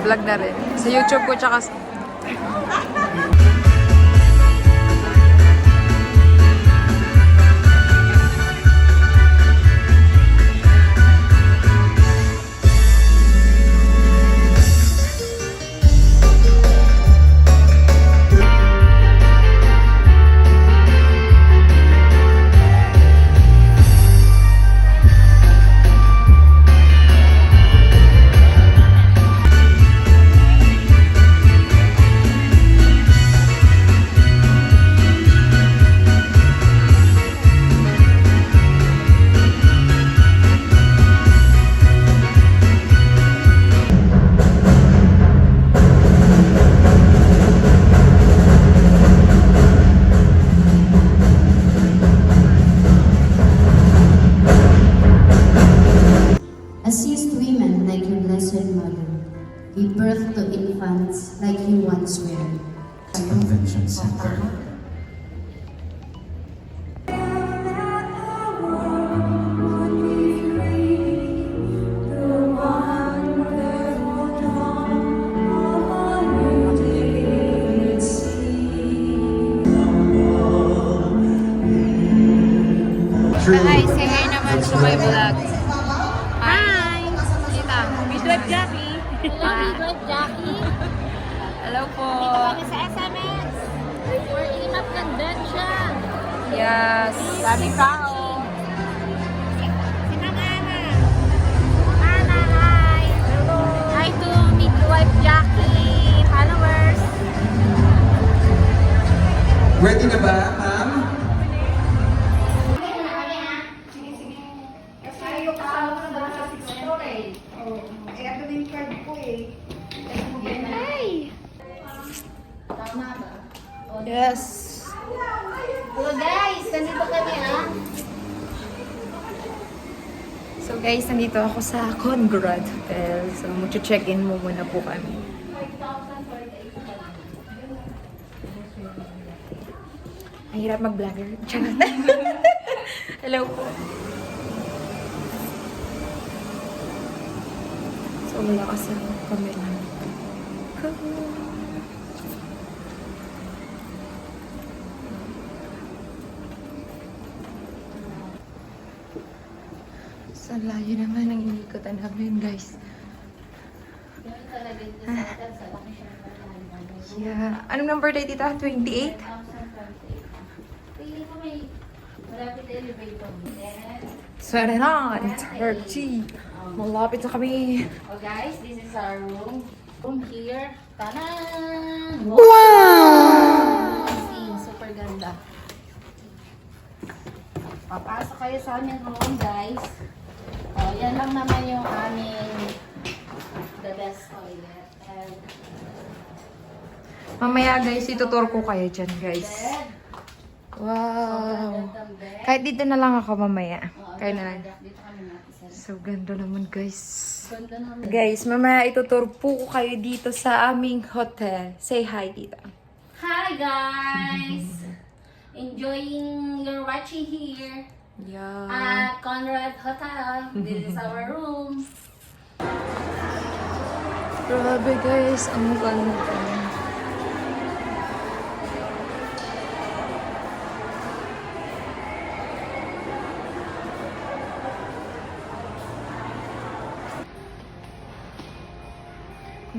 Vlog na rin. Sa YouTube ko tsaka Assist women like your Blessed Mother. Give birth to infants like you once were. Convention Center. Hi, say hi naman sa my vlog. Hi! Kita. Midwife Jackie. Hello, Midwife Jackie. Hello po. Dito kami sa SMS. For IMAP Convention. Yes. Dami tao. Si Ma'am Ana. Ana, hi. Hello. Hi to Midwife Jackie followers. Ready na ba, ma'am? Yes. Hello guys, nandito kami So guys, nandito ako sa Congrad Hotel. So mag-check-in mo muna po kami. Ang hirap mag-vlogger. Charot. Hello po. So wala kasi ang camera. Sa layo naman ang inikotan namin, guys. Yeah. Anong number tayo dito? 28? Swerte na! It's 30. Malapit na kami. Oh guys, this is our room. Room here. Tanan! Wow! Super ganda. Papasok kayo sa aming room, guys. Oh, yan lang naman yung aming the best toilet. And Mamaya, guys, ituturo ko kayo dyan, guys. bed. Wow! Gandang bed. Kahit dito na lang ako mamaya. Oh, Kaya na lang. dito kami natin. So, ganda naman, guys. Ganda naman. Guys, mamaya ituturo po ko kayo dito sa aming hotel. Say hi dito. Hi, guys! Enjoying your watching here Yeah. at Conrad Hotel. This is our room. Grabe, guys. Ang ganda.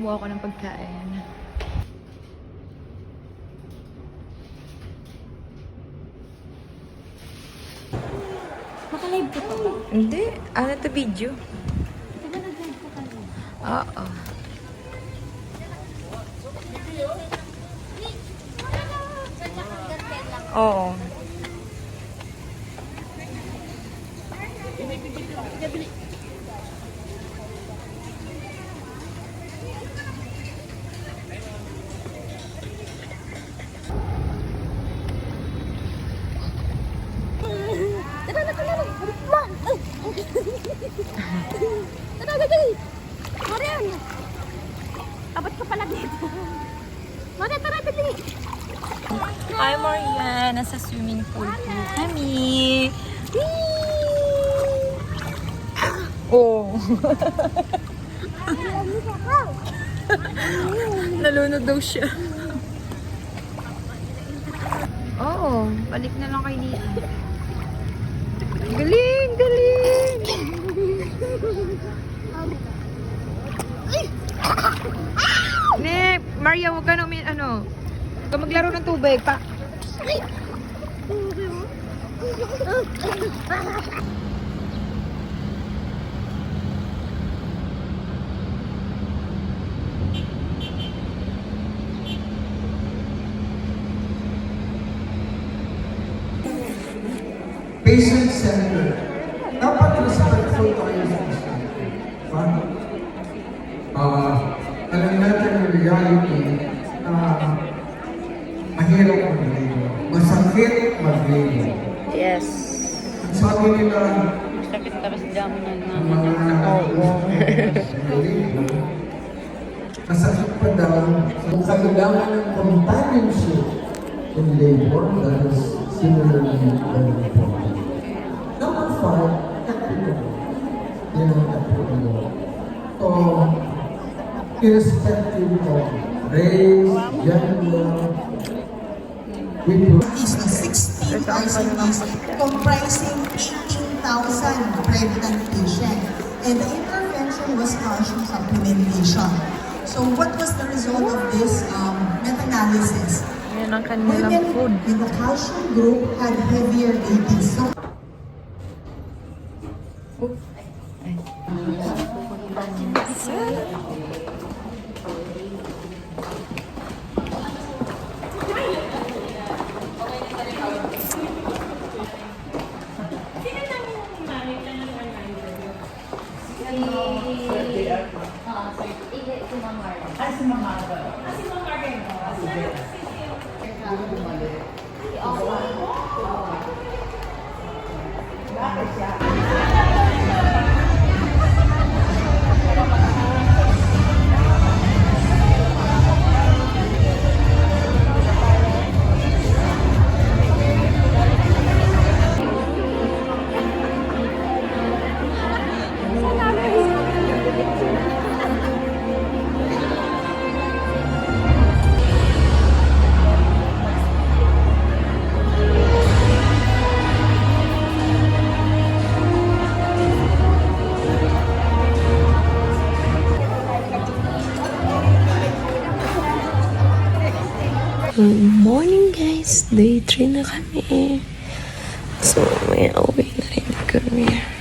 kumuha ako ng pagkain. Naka-live ka pa ba? Hindi. Ano to video? Di ba nag-live ka kanina? Oo. Oo. Tara na, tara na! Ma! Tara na, dali! Marian! Abot ka pala dito. Marian, tara, dali! Hi, Marian. Nasa swimming pool po kami. Oh. Nalunod daw siya. Oo. Balik na lang kay Nia. Galing! Galing! Ne, Maria, huwag ka na huwag ka maglaro ng tubig pa. Patient center. Dapat respectful tayo sa patient. Alam natin ang reality na mahirap mag-labor. Masakit mag-labor. Yes. Sabi nila, Sakit tapos damo niya na. ang mga nakakauwa masakit pa daw. Kung kailangan ng companionship in labor, that is similarly very important. Number 5, equitable. Yan ang equitable. So, irrespective of race, gender, we is na 16 ICTs comprising 18,000 pregnant patients. And the intervention was calcium supplementation. So what was the result of this meta-analysis? Yan ang kanilang Women food. in the calcium group had heavier babies. So Good morning guys! Day 3 na kami. So, may uwi na rin kami.